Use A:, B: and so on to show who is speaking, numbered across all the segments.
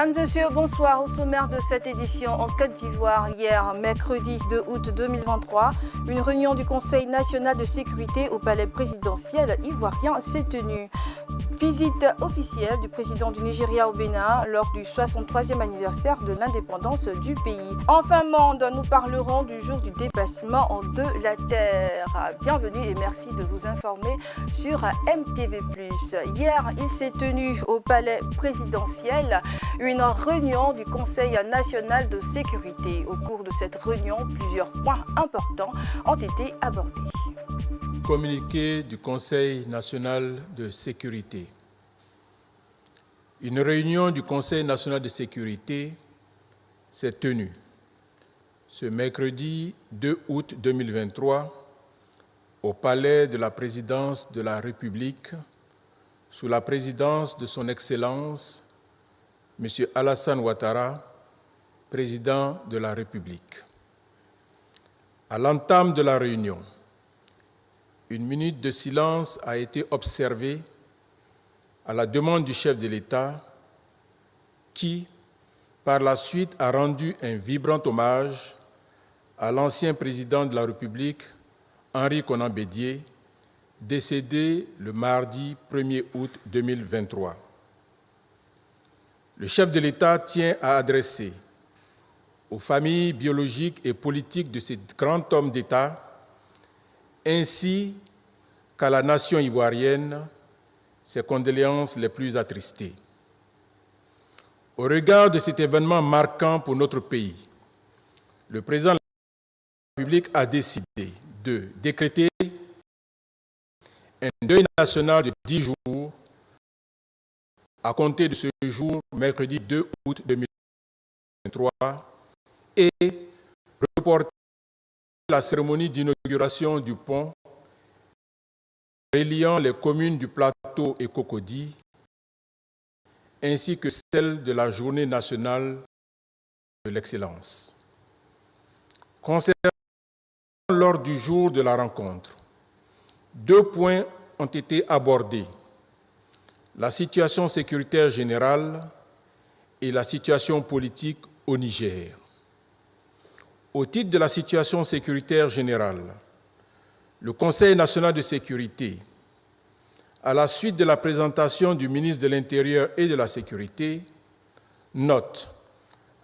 A: Mesdames, Messieurs, bonsoir. Au sommaire de cette édition en Côte d'Ivoire, hier, mercredi 2 août 2023, une réunion du Conseil national de sécurité au palais présidentiel ivoirien s'est tenue. Visite officielle du président du Nigeria au Bénin lors du 63e anniversaire de l'indépendance du pays. En fin de monde, nous parlerons du jour du dépassement de la Terre. Bienvenue et merci de vous informer sur MTV+. Hier, il s'est tenu au palais présidentiel une réunion du Conseil national de sécurité. Au cours de cette réunion, plusieurs points importants ont été abordés.
B: Communiqué du Conseil national de sécurité. Une réunion du Conseil national de sécurité s'est tenue ce mercredi 2 août 2023 au palais de la présidence de la République sous la présidence de son Excellence M. Alassane Ouattara, président de la République. À l'entame de la réunion, une minute de silence a été observée à la demande du chef de l'État qui, par la suite, a rendu un vibrant hommage à l'ancien président de la République, Henri Konan Bédié, décédé le mardi 1er août 2023. Le chef de l'État tient à adresser aux familles biologiques et politiques de ce grand homme d'État ainsi qu'à la nation ivoirienne, ses condoléances les plus attristées. Au regard de cet événement marquant pour notre pays, le président de la République a décidé de décréter un deuil national de 10 jours à compter de ce jour, mercredi 2 août 2023, et reporter la cérémonie d'inauguration du pont reliant les communes du Plateau et Cocody, ainsi que celle de la Journée nationale de l'excellence. Concernant l'ordre du jour de la rencontre, 2 points ont été abordés: la situation sécuritaire générale et la situation politique au Niger. Au titre de la situation sécuritaire générale, le Conseil national de sécurité, à la suite de la présentation du ministre de l'Intérieur et de la Sécurité, note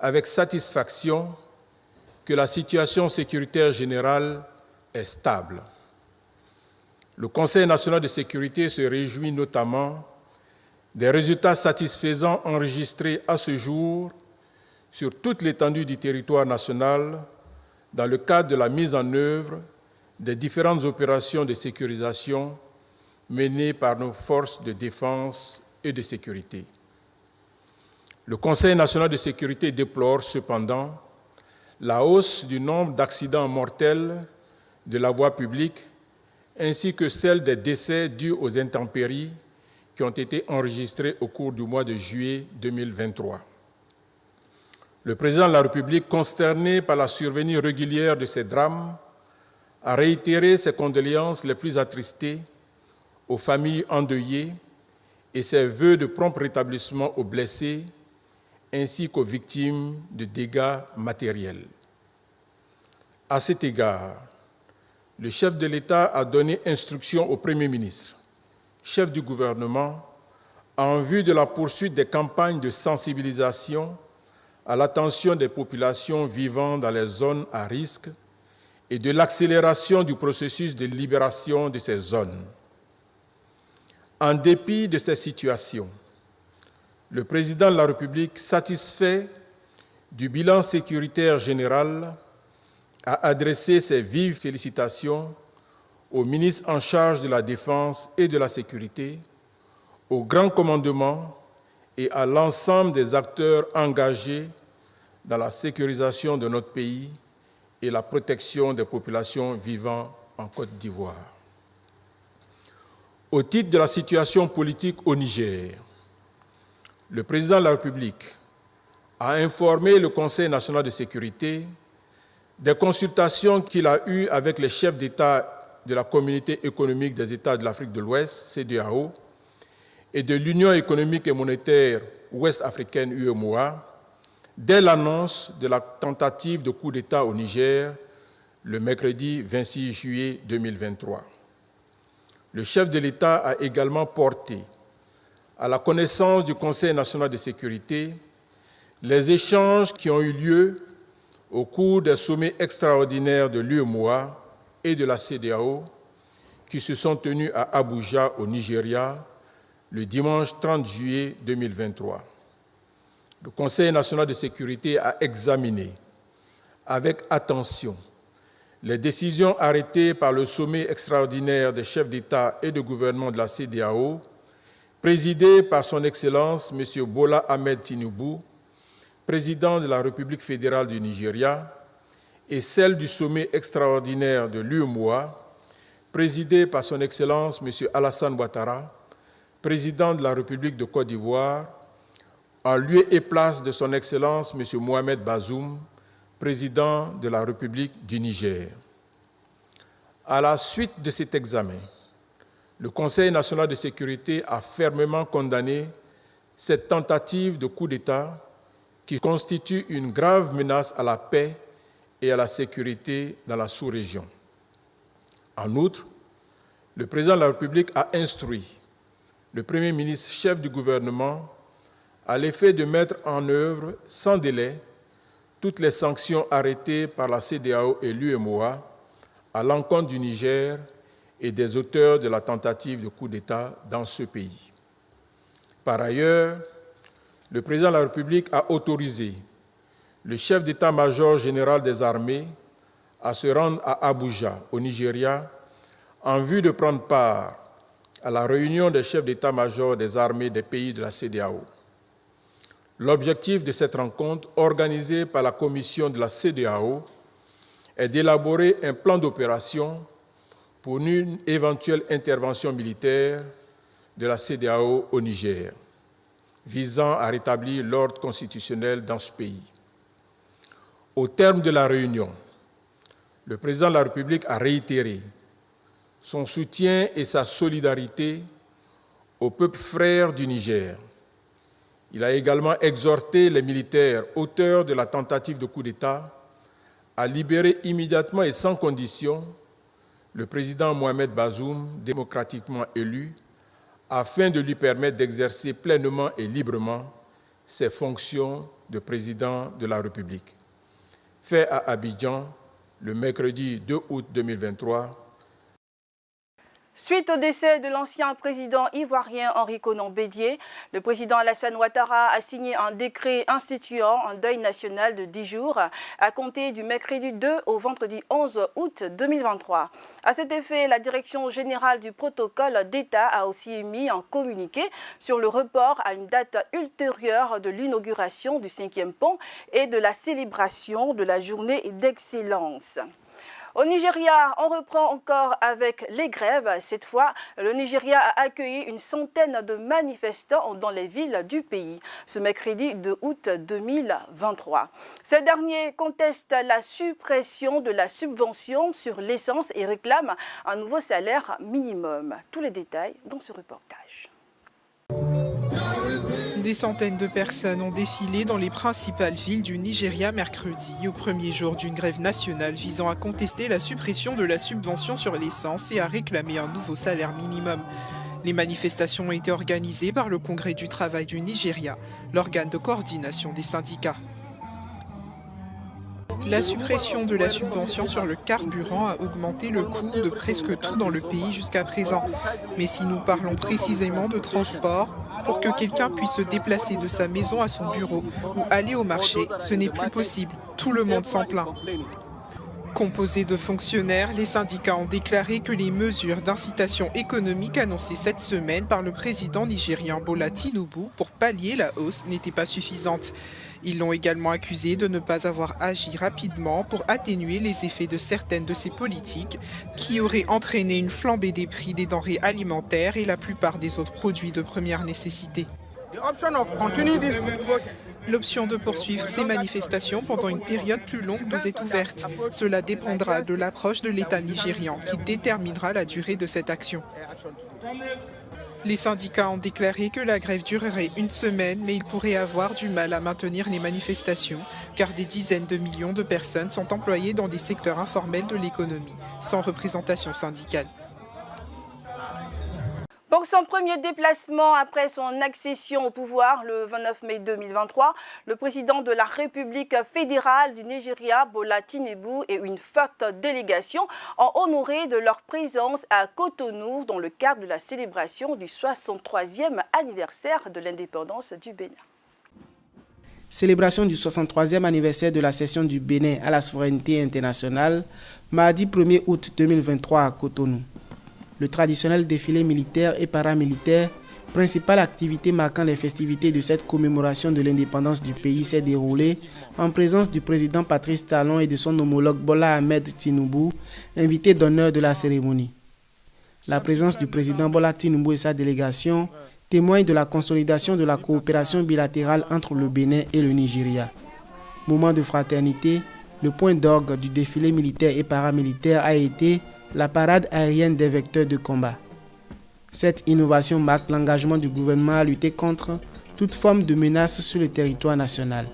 B: avec satisfaction que la situation sécuritaire générale est stable. Le Conseil national de sécurité se réjouit notamment des résultats satisfaisants enregistrés à ce jour sur toute l'étendue du territoire national dans le cadre de la mise en œuvre des différentes opérations de sécurisation menées par nos forces de défense et de sécurité. Le Conseil national de sécurité déplore cependant la hausse du nombre d'accidents mortels de la voie publique ainsi que celle des décès dus aux intempéries qui ont été enregistrés au cours du mois de juillet 2023. Le président de la République, consterné par la survenue régulière de ces drames, a réitéré ses condoléances les plus attristées aux familles endeuillées et ses vœux de prompt rétablissement aux blessés ainsi qu'aux victimes de dégâts matériels. À cet égard, le chef de l'État a donné instruction au Premier ministre, chef du gouvernement, en vue de la poursuite des campagnes de sensibilisation à l'attention des populations vivant dans les zones à risque et de l'accélération du processus de libération de ces zones. En dépit de ces situations, le président de la République, satisfait du bilan sécuritaire général, a adressé ses vives félicitations au ministre en charge de la Défense et de la Sécurité, au Grand Commandement et à l'ensemble des acteurs engagés dans la sécurisation de notre pays et la protection des populations vivant en Côte d'Ivoire. Au titre de la situation politique au Niger, le président de la République a informé le Conseil national de sécurité des consultations qu'il a eues avec les chefs d'État de la Communauté économique des États de l'Afrique de l'Ouest, CEDEAO, et de l'Union économique et monétaire ouest-africaine UEMOA, dès l'annonce de la tentative de coup d'État au Niger le mercredi 26 juillet 2023. Le chef de l'État a également porté à la connaissance du Conseil national de sécurité les échanges qui ont eu lieu au cours des sommets extraordinaires de l'UEMOA et de la CEDEAO qui se sont tenus à Abuja, au Nigeria, le dimanche 30 juillet 2023. Le Conseil national de sécurité a examiné avec attention les décisions arrêtées par le sommet extraordinaire des chefs d'État et de gouvernement de la CEDEAO, présidé par son Excellence M. Bola Ahmed Tinubu, président de la République fédérale du Nigeria, et celle du sommet extraordinaire de l'UEMOA, présidé par son Excellence M. Alassane Ouattara, président de la République de Côte d'Ivoire, en lieu et place de son Excellence M. Mohamed Bazoum, président de la République du Niger. À la suite de cet examen, le Conseil national de sécurité a fermement condamné cette tentative de coup d'État qui constitue une grave menace à la paix et à la sécurité dans la sous-région. En outre, le président de la République a instruit le Premier ministre chef du gouvernement à l'effet de mettre en œuvre sans délai toutes les sanctions arrêtées par la CEDEAO et l'UEMOA à l'encontre du Niger et des auteurs de la tentative de coup d'État dans ce pays. Par ailleurs, le président de la République a autorisé le chef d'état-major général des armées à se rendre à Abuja, au Nigeria, en vue de prendre part à la réunion des chefs d'état-major des armées des pays de la CEDEAO. L'objectif de cette rencontre, organisée par la commission de la CEDEAO, est d'élaborer un plan d'opération pour une éventuelle intervention militaire de la CEDEAO au Niger, visant à rétablir l'ordre constitutionnel dans ce pays. Au terme de la réunion, le président de la République a réitéré son soutien et sa solidarité au peuple frère du Niger. Il a également exhorté les militaires auteurs de la tentative de coup d'État à libérer immédiatement et sans condition le président Mohamed Bazoum, démocratiquement élu, afin de lui permettre d'exercer pleinement et librement ses fonctions de président de la République. Fait à Abidjan le mercredi 2 août 2023.
A: Suite au décès de l'ancien président ivoirien Henri Konan Bédié, le président Alassane Ouattara a signé un décret instituant un deuil national de 10 jours à compter du mercredi 2 au vendredi 11 août 2023. À cet effet, la Direction générale du protocole d'État a aussi émis un communiqué sur le report à une date ultérieure de l'inauguration du 5e pont et de la célébration de la journée d'excellence. Au Nigeria, on reprend encore avec les grèves. Cette fois, le Nigeria a accueilli une centaine de manifestants dans les villes du pays ce mercredi 2 août 2023. Ces derniers contestent la suppression de la subvention sur l'essence et réclament un nouveau salaire minimum. Tous les détails dans ce reportage.
C: Des centaines de personnes ont défilé dans les principales villes du Nigeria mercredi, au premier jour d'une grève nationale visant à contester la suppression de la subvention sur l'essence et à réclamer un nouveau salaire minimum. Les manifestations ont été organisées par le Congrès du travail du Nigeria, l'organe de coordination des syndicats. La suppression de la subvention sur le carburant a augmenté le coût de presque tout dans le pays jusqu'à présent. Mais si nous parlons précisément de transport, pour que quelqu'un puisse se déplacer de sa maison à son bureau ou aller au marché, ce n'est plus possible. Tout le monde s'en plaint. Composés de fonctionnaires, les syndicats ont déclaré que les mesures d'incitation économique annoncées cette semaine par le président nigérien Bola Tinubu pour pallier la hausse n'étaient pas suffisantes. Ils l'ont également accusé de ne pas avoir agi rapidement pour atténuer les effets de certaines de ces politiques qui auraient entraîné une flambée des prix des denrées alimentaires et la plupart des autres produits de première nécessité. L'option de poursuivre ces manifestations pendant une période plus longue nous est ouverte. Cela dépendra de l'approche de l'État nigérian qui déterminera la durée de cette action. Les syndicats ont déclaré que la grève durerait une semaine, mais ils pourraient avoir du mal à maintenir les manifestations, car des dizaines de millions de personnes sont employées dans des secteurs informels de l'économie, sans représentation syndicale.
A: Pour son premier déplacement après son accession au pouvoir le 29 mai 2023, le président de la République fédérale du Nigeria, Bola Tinubu, et une forte délégation ont honoré de leur présence à Cotonou dans le cadre de la célébration du 63e anniversaire de l'indépendance du Bénin.
D: Célébration du 63e anniversaire de la cession du Bénin à la souveraineté internationale, mardi 1er août 2023 à Cotonou. Le traditionnel défilé militaire et paramilitaire, principale activité marquant les festivités de cette commémoration de l'indépendance du pays, s'est déroulé en présence du président Patrice Talon et de son homologue Bola Ahmed Tinubu, invité d'honneur de la cérémonie. La présence du président Bola Tinubu et sa délégation témoigne de la consolidation de la coopération bilatérale entre le Bénin et le Nigeria. Moment de fraternité, le point d'orgue du défilé militaire et paramilitaire a été la parade aérienne des vecteurs de combat. Cette innovation marque l'engagement du gouvernement à lutter contre toute forme de menace sur le territoire national.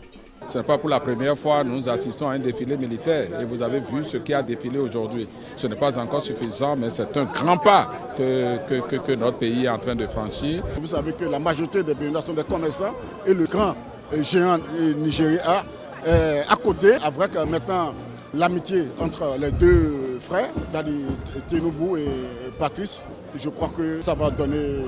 E: Ce n'est pas pour la première fois que nous assistons à un défilé militaire et vous avez vu ce qui a défilé aujourd'hui. Ce n'est pas encore suffisant, mais c'est un grand pas que notre pays est en train de franchir.
F: Vous savez que la majorité des Béninois sont des commerçants et le grand géant Nigeria est à côté, avec maintenant l'amitié entre les deux frères, c'est-à-dire Tinubu et Patrice. Je crois que ça va donner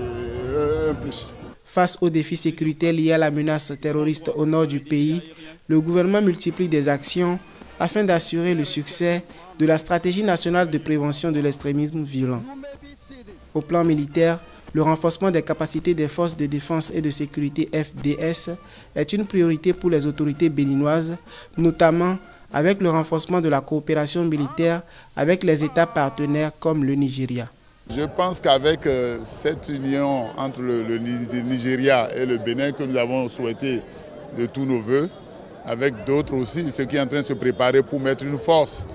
F: un plus.
D: Face aux défis sécuritaires liés à la menace terroriste au nord du pays, le gouvernement multiplie des actions afin d'assurer le succès de la stratégie nationale de prévention de l'extrémisme violent. Au plan militaire, le renforcement des capacités des forces de défense et de sécurité FDS est une priorité pour les autorités béninoises, notamment avec le renforcement de la coopération militaire avec les États partenaires comme le Nigeria.
G: Je pense qu'avec cette union entre le Nigeria et le Bénin que nous avons souhaité de tous nos voeux, avec d'autres aussi, ceux qui sont en train de se préparer pour mettre une force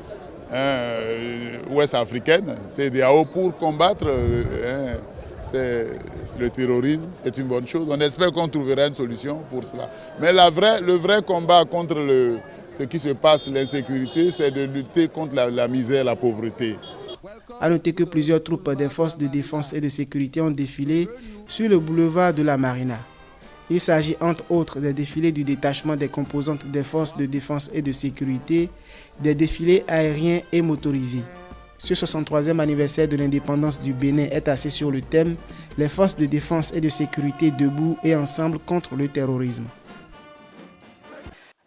G: ouest-africaine, CEDEAO, pour combattre le terrorisme, c'est une bonne chose. On espère qu'on trouvera une solution pour cela. Mais le vrai combat contre ce qui se passe, l'insécurité, c'est de lutter contre la misère, la pauvreté.
D: A noter que plusieurs troupes des forces de défense et de sécurité ont défilé sur le boulevard de la Marina. Il s'agit entre autres des défilés du détachement des composantes des forces de défense et de sécurité, des défilés aériens et motorisés. Ce 63e anniversaire de l'indépendance du Bénin est axé sur le thème « Les forces de défense et de sécurité debout et ensemble contre le terrorisme ».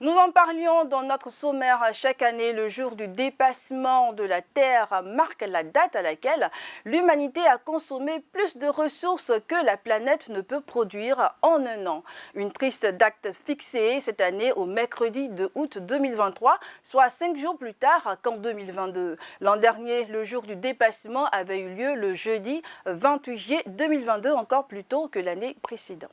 A: Nous en parlions dans notre sommaire. Chaque année, le jour du dépassement de la Terre marque la date à laquelle l'humanité a consommé plus de ressources que la planète ne peut produire en un an. Une triste date fixée cette année au mercredi 2 août 2023, soit 5 jours plus tard qu'en 2022. L'an dernier, le jour du dépassement avait eu lieu le jeudi 28 juillet 2022, encore plus tôt que l'année précédente.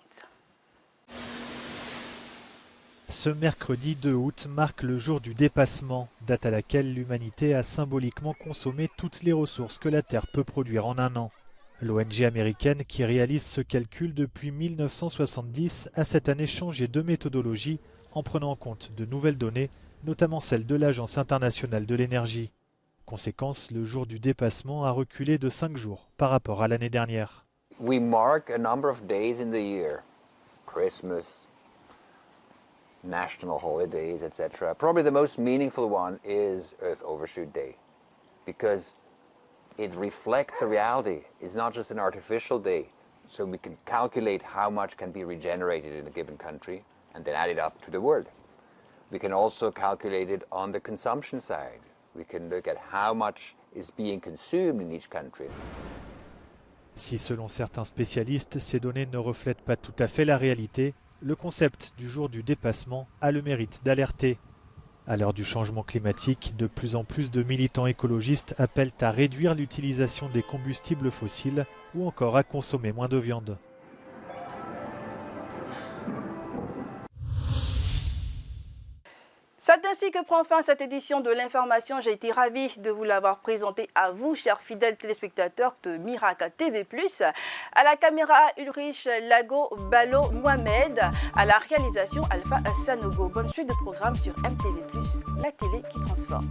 H: Ce mercredi 2 août marque le jour du dépassement, date à laquelle l'humanité a symboliquement consommé toutes les ressources que la Terre peut produire en un an. L'ONG américaine qui réalise ce calcul depuis 1970 a cette année changé de méthodologie en prenant en compte de nouvelles données, notamment celles de l'Agence internationale de l'énergie. Conséquence, le jour du dépassement a reculé de 5 jours par rapport à l'année dernière.
I: We mark a number of days in the year. Christmas, national holidays, etc. Probably the most meaningful one is Earth Overshoot Day, because it reflects a reality. It's not just an artificial day. So we can calculate how much can be regenerated in a given country and then add it up to the world. We can also calculate it on the consumption side. We can look at how much is being consumed in each country.
H: Si selon certains spécialistes, ces données ne reflètent pas tout à fait la réalité, le concept du jour du dépassement a le mérite d'alerter. À l'heure du changement climatique, de plus en plus de militants écologistes appellent à réduire l'utilisation des combustibles fossiles ou encore à consommer moins de viande.
A: C'est ainsi que prend fin cette édition de l'information. J'ai été ravie de vous l'avoir présentée à vous, chers fidèles téléspectateurs de Miracle TV+. À la caméra, Ulrich Lago Balo Mohamed. À la réalisation, Alpha Sanogo. Bonne suite de programme sur MTV+, la télé qui transforme.